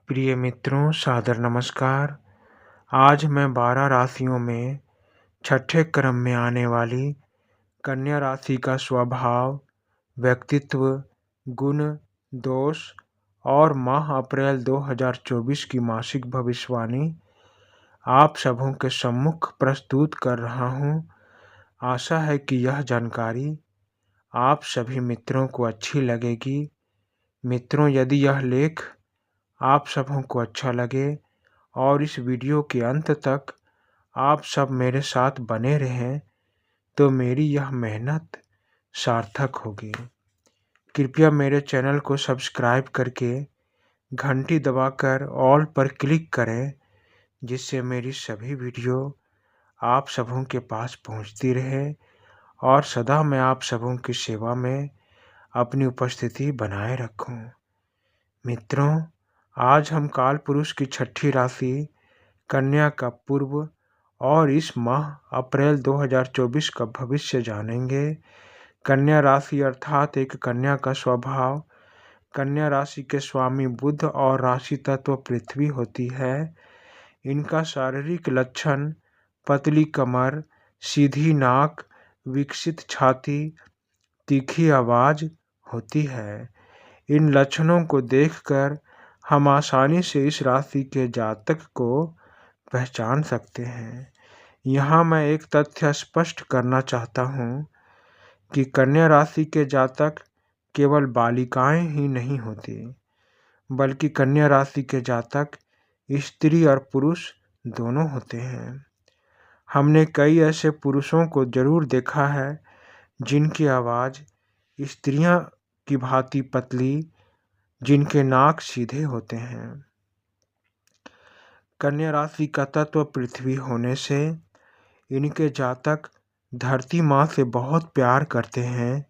प्रिय मित्रों, सादर नमस्कार। आज मैं 12 राशियों में छठे क्रम में आने वाली कन्या राशि का स्वभाव, व्यक्तित्व, गुण, दोष और माह अप्रैल 2024 की मासिक भविष्यवाणी आप सबों के सम्मुख प्रस्तुत कर रहा हूँ। आशा है कि यह जानकारी आप सभी मित्रों को अच्छी लगेगी। मित्रों, यदि यह लेख आप सबों को अच्छा लगे और इस वीडियो के अंत तक आप सब मेरे साथ बने रहें तो मेरी यह मेहनत सार्थक होगी। कृपया मेरे चैनल को सब्सक्राइब करके घंटी दबाकर ऑल पर क्लिक करें, जिससे मेरी सभी वीडियो आप सबों के पास पहुंचती रहे और सदा मैं आप सबों की सेवा में अपनी उपस्थिति बनाए रखूं। मित्रों, आज हम काल पुरुष की छठी राशि कन्या का पूर्व और इस माह अप्रैल 2024 का भविष्य जानेंगे। कन्या राशि अर्थात एक कन्या का स्वभाव। कन्या राशि के स्वामी बुध और राशि तत्व पृथ्वी होती है। इनका शारीरिक लक्षण पतली कमर, सीधी नाक, विकसित छाती, तीखी आवाज होती है। इन लक्षणों को देखकर हम आसानी से इस राशि के जातक को पहचान सकते हैं। यहाँ मैं एक तथ्य स्पष्ट करना चाहता हूँ कि कन्या राशि के जातक केवल बालिकाएं ही नहीं होती, बल्कि कन्या राशि के जातक स्त्री और पुरुष दोनों होते हैं। हमने कई ऐसे पुरुषों को जरूर देखा है जिनकी आवाज़ स्त्रियां की भांति पतली, जिनके नाक सीधे होते हैं। कन्या राशि का तत्व पृथ्वी होने से इनके जातक धरती माँ से बहुत प्यार करते हैं।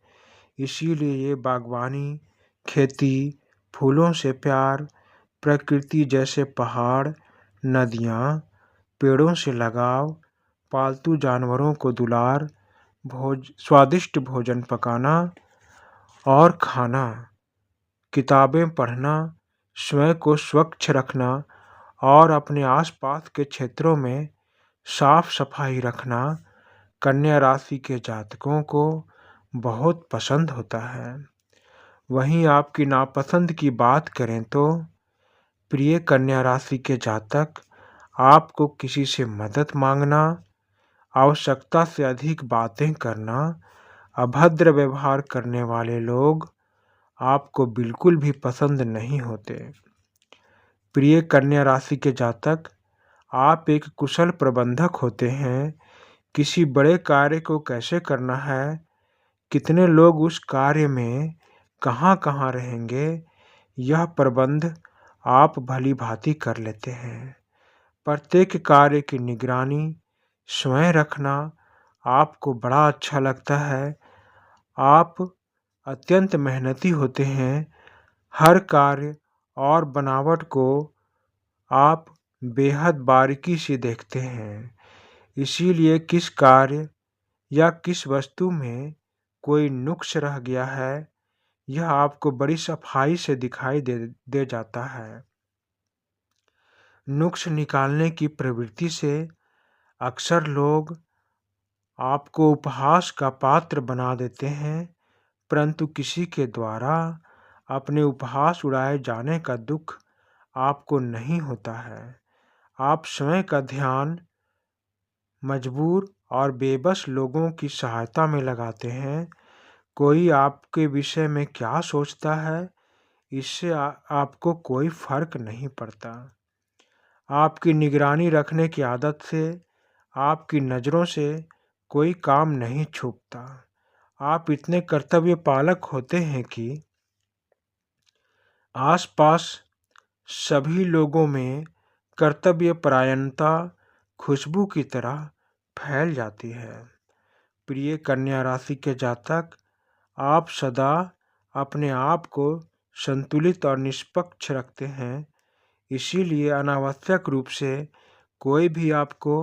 इसीलिए ये बागवानी, खेती, फूलों से प्यार, प्रकृति जैसे पहाड़, नदियाँ, पेड़ों से लगाव, पालतू जानवरों को दुलार, स्वादिष्ट भोजन पकाना और खाना, किताबें पढ़ना, स्वयं को स्वच्छ रखना और अपने आसपास के क्षेत्रों में साफ सफाई रखना कन्या राशि के जातकों को बहुत पसंद होता है। वहीं आपकी नापसंद की बात करें तो प्रिय कन्या राशि के जातक, आपको किसी से मदद मांगना, आवश्यकता से अधिक बातें करना, अभद्र व्यवहार करने वाले लोग आपको बिल्कुल भी पसंद नहीं होते। प्रिय कन्या राशि के जातक, आप एक कुशल प्रबंधक होते हैं। किसी बड़े कार्य को कैसे करना है, कितने लोग उस कार्य में कहाँ रहेंगे, यह प्रबंध आप भली भांति कर लेते हैं। प्रत्येक कार्य की निगरानी स्वयं रखना आपको बड़ा अच्छा लगता है। आप अत्यंत मेहनती होते हैं। हर कार्य और बनावट को आप बेहद बारीकी से देखते हैं। इसीलिए किस कार्य या किस वस्तु में कोई नुक्स रह गया है, यह आपको बड़ी सफाई से दिखाई दे जाता है। नुक्स निकालने की प्रवृत्ति से अक्सर लोग आपको उपहास का पात्र बना देते हैं, परंतु किसी के द्वारा अपने उपहास उड़ाए जाने का दुख आपको नहीं होता है। आप स्वयं का ध्यान मजबूर और बेबस लोगों की सहायता में लगाते हैं। कोई आपके विषय में क्या सोचता है, इससे आपको कोई फर्क नहीं पड़ता। आपकी निगरानी रखने की आदत से आपकी नज़रों से कोई काम नहीं छूटता। आप इतने कर्तव्य पालक होते हैं कि आसपास सभी लोगों में कर्तव्य परायणता खुशबू की तरह फैल जाती है। प्रिय कन्या राशि के जातक, आप सदा अपने आप को संतुलित और निष्पक्ष रखते हैं। इसीलिए अनावश्यक रूप से कोई भी आपको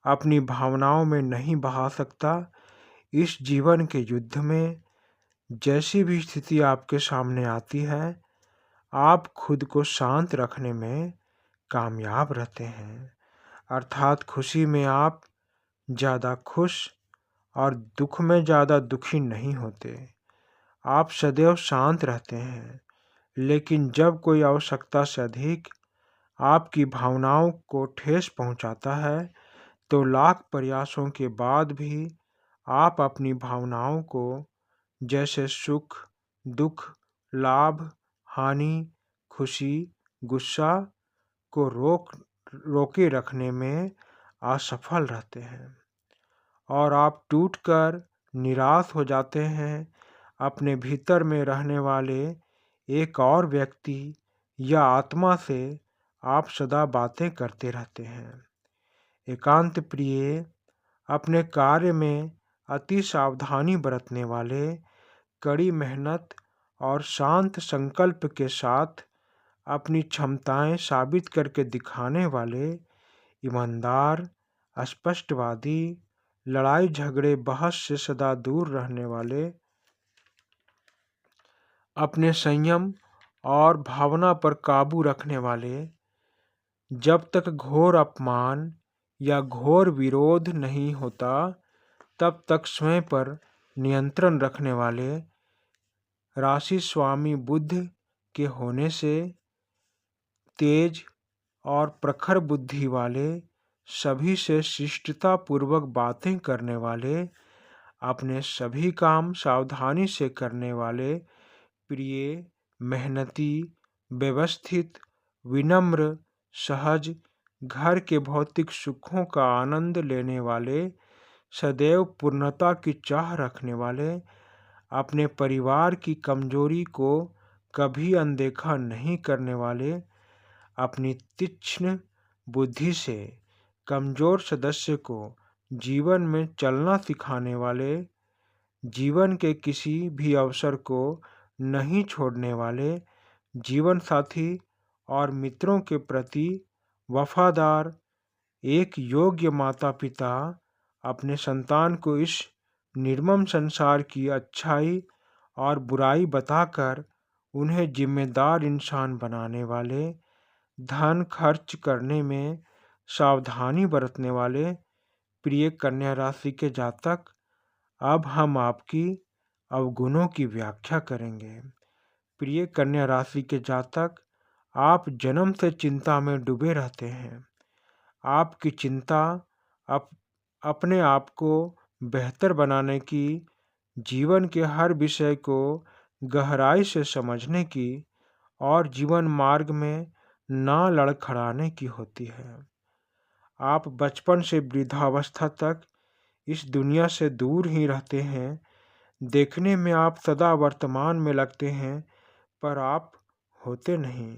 अपनी भावनाओं में नहीं बहा सकता। इस जीवन के युद्ध में जैसी भी स्थिति आपके सामने आती है, आप खुद को शांत रखने में कामयाब रहते हैं। अर्थात खुशी में आप ज़्यादा खुश और दुख में ज़्यादा दुखी नहीं होते। आप सदैव शांत रहते हैं, लेकिन जब कोई आवश्यकता से अधिक आपकी भावनाओं को ठेस पहुंचाता है, तो लाख प्रयासों के बाद भी आप अपनी भावनाओं को, जैसे सुख, दुख, लाभ, हानि, खुशी, गुस्सा को रोके रखने में असफल रहते हैं और आप टूटकर निराश हो जाते हैं। अपने भीतर में रहने वाले एक और व्यक्ति या आत्मा से आप सदा बातें करते रहते हैं। एकांत प्रिय अपने कार्य में अति सावधानी बरतने वाले, कड़ी मेहनत और शांत संकल्प के साथ अपनी क्षमताएं साबित करके दिखाने वाले, ईमानदार, स्पष्टवादी, लड़ाई झगड़े बहस से सदा दूर रहने वाले, अपने संयम और भावना पर काबू रखने वाले, जब तक घोर अपमान या घोर विरोध नहीं होता तब तक स्वयं पर नियंत्रण रखने वाले, राशि स्वामी बुद्ध के होने से तेज और प्रखर बुद्धि वाले, सभी से शिष्टता पूर्वक बातें करने वाले, अपने सभी काम सावधानी से करने वाले, प्रिय, मेहनती, व्यवस्थित, विनम्र, सहज, घर के भौतिक सुखों का आनंद लेने वाले, सदैव पूर्णता की चाह रखने वाले, अपने परिवार की कमजोरी को कभी अनदेखा नहीं करने वाले, अपनी तीक्ष्ण बुद्धि से कमजोर सदस्य को जीवन में चलना सिखाने वाले, जीवन के किसी भी अवसर को नहीं छोड़ने वाले, जीवन साथी और मित्रों के प्रति वफादार, एक योग्य माता पिता अपने संतान को इस निर्मम संसार की अच्छाई और बुराई बताकर उन्हें जिम्मेदार इंसान बनाने वाले, धन खर्च करने में सावधानी बरतने वाले, प्रिय कन्या राशि के जातक, अब हम आपकी अवगुणों की व्याख्या करेंगे। प्रिय कन्या राशि के जातक, आप जन्म से चिंता में डूबे रहते हैं। आपकी चिंता अपने आप को बेहतर बनाने की, जीवन के हर विषय को गहराई से समझने की और जीवन मार्ग में ना लड़खड़ाने की होती है। आप बचपन से वृद्धावस्था तक इस दुनिया से दूर ही रहते हैं। देखने में आप सदा वर्तमान में लगते हैं, पर आप होते नहीं।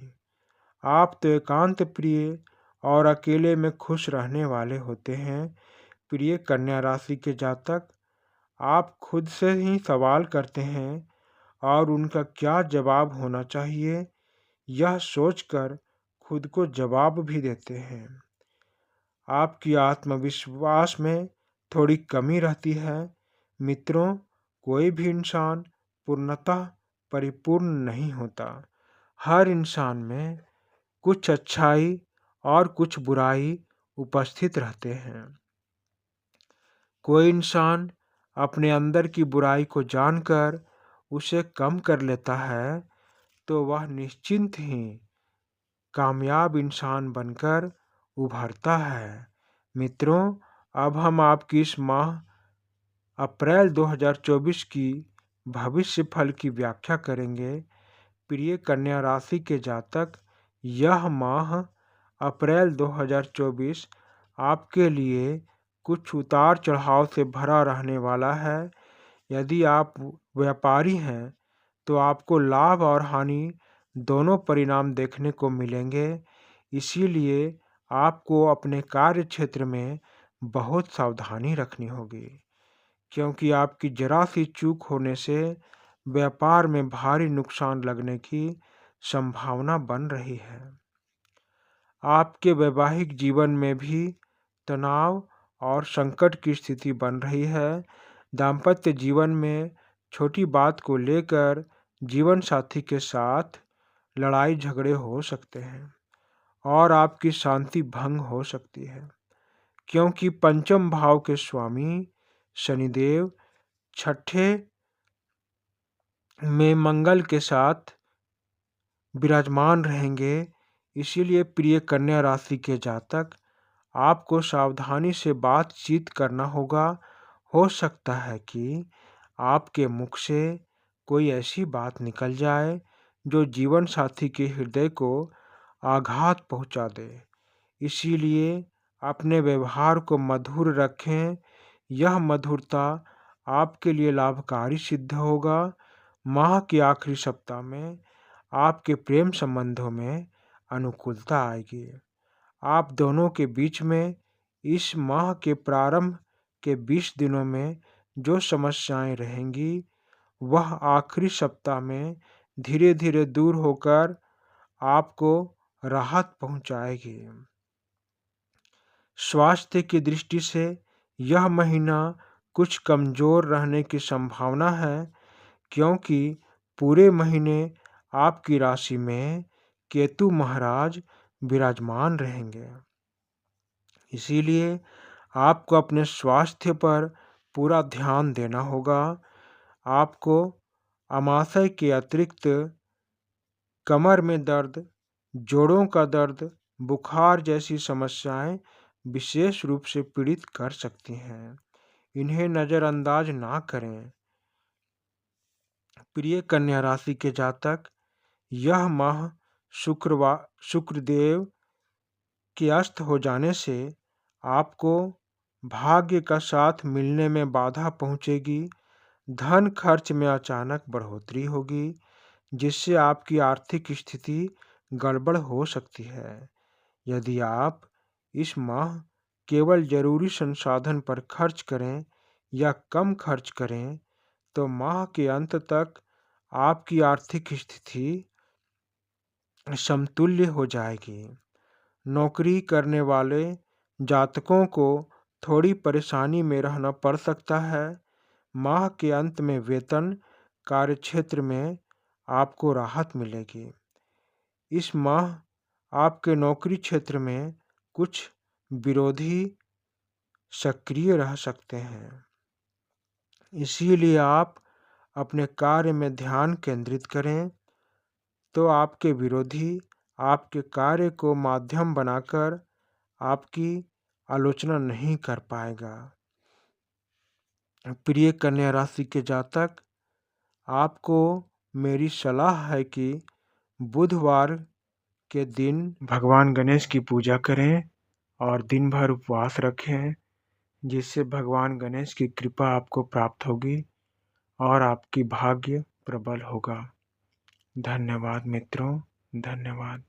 आप तो एकांत प्रिय और अकेले में खुश रहने वाले होते हैं। प्रिय कन्या राशि के जातक, आप खुद से ही सवाल करते हैं और उनका क्या जवाब होना चाहिए, यह सोचकर खुद को जवाब भी देते हैं। आपकी आत्मविश्वास में थोड़ी कमी रहती है। मित्रों, कोई भी इंसान पूर्णतः परिपूर्ण नहीं होता। हर इंसान में कुछ अच्छाई और कुछ बुराई उपस्थित रहते हैं। कोई इंसान अपने अंदर की बुराई को जानकर उसे कम कर लेता है, तो वह निश्चिंत ही कामयाब इंसान बनकर उभरता है। मित्रों, अब हम आपकी इस माह अप्रैल 2024 की भविष्य फल की व्याख्या करेंगे। प्रिय कन्या राशि के जातक, यह माह अप्रैल 2024 आपके लिए कुछ उतार चढ़ाव से भरा रहने वाला है। यदि आप व्यापारी हैं तो आपको लाभ और हानि दोनों परिणाम देखने को मिलेंगे। इसीलिए आपको अपने कार्य क्षेत्र में बहुत सावधानी रखनी होगी, क्योंकि आपकी जरा सी चूक होने से व्यापार में भारी नुकसान लगने की संभावना बन रही है। आपके वैवाहिक जीवन में भी तनाव और संकट की स्थिति बन रही है। दाम्पत्य जीवन में छोटी बात को लेकर जीवन साथी के साथ लड़ाई झगड़े हो सकते हैं और आपकी शांति भंग हो सकती है, क्योंकि पंचम भाव के स्वामी शनिदेव छठे में मंगल के साथ विराजमान रहेंगे। इसीलिए प्रिय कन्या राशि के जातक, आपको सावधानी से बातचीत करना होगा। हो सकता है कि आपके मुख से कोई ऐसी बात निकल जाए जो जीवन साथी के हृदय को आघात पहुंचा दे। इसीलिए अपने व्यवहार को मधुर रखें। यह मधुरता आपके लिए लाभकारी सिद्ध होगा। माह के आखिरी सप्ताह में आपके प्रेम संबंधों में अनुकूलता आएगी। आप दोनों के बीच में इस माह के प्रारंभ के 20 दिनों में जो समस्याएं रहेंगी, वह आखिरी सप्ताह में धीरे धीरे दूर होकर आपको राहत पहुंचाएगी। स्वास्थ्य की दृष्टि से यह महीना कुछ कमजोर रहने की संभावना है, क्योंकि पूरे महीने आपकी राशि में केतु महाराज विराजमान रहेंगे। इसीलिए आपको अपने स्वास्थ्य पर पूरा ध्यान देना होगा। आपको अमाशय के अतिरिक्त कमर में दर्द, जोड़ों का दर्द, बुखार जैसी समस्याएं विशेष रूप से पीड़ित कर सकती हैं। इन्हें नज़रअंदाज ना करें। प्रिय कन्या राशि के जातक, यह माह शुक्रदेव के अस्त हो जाने से आपको भाग्य का साथ मिलने में बाधा पहुंचेगी। धन खर्च में अचानक बढ़ोतरी होगी, जिससे आपकी आर्थिक स्थिति गड़बड़ हो सकती है। यदि आप इस माह केवल जरूरी संसाधन पर खर्च करें या कम खर्च करें, तो माह के अंत तक आपकी आर्थिक स्थिति समतुल्य हो जाएगी। नौकरी करने वाले जातकों को थोड़ी परेशानी में रहना पड़ सकता है। माह के अंत में वेतन, कार्यक्षेत्र में आपको राहत मिलेगी। इस माह आपके नौकरी क्षेत्र में कुछ विरोधी सक्रिय रह सकते हैं। इसीलिए आप अपने कार्य में ध्यान केंद्रित करें, तो आपके विरोधी आपके कार्य को माध्यम बनाकर आपकी आलोचना नहीं कर पाएगा। प्रिय कन्या राशि के जातक, आपको मेरी सलाह है कि बुधवार के दिन भगवान गणेश की पूजा करें और दिन भर उपवास रखें, जिससे भगवान गणेश की कृपा आपको प्राप्त होगी और आपकी भाग्य प्रबल होगा। धन्यवाद मित्रों, धन्यवाद।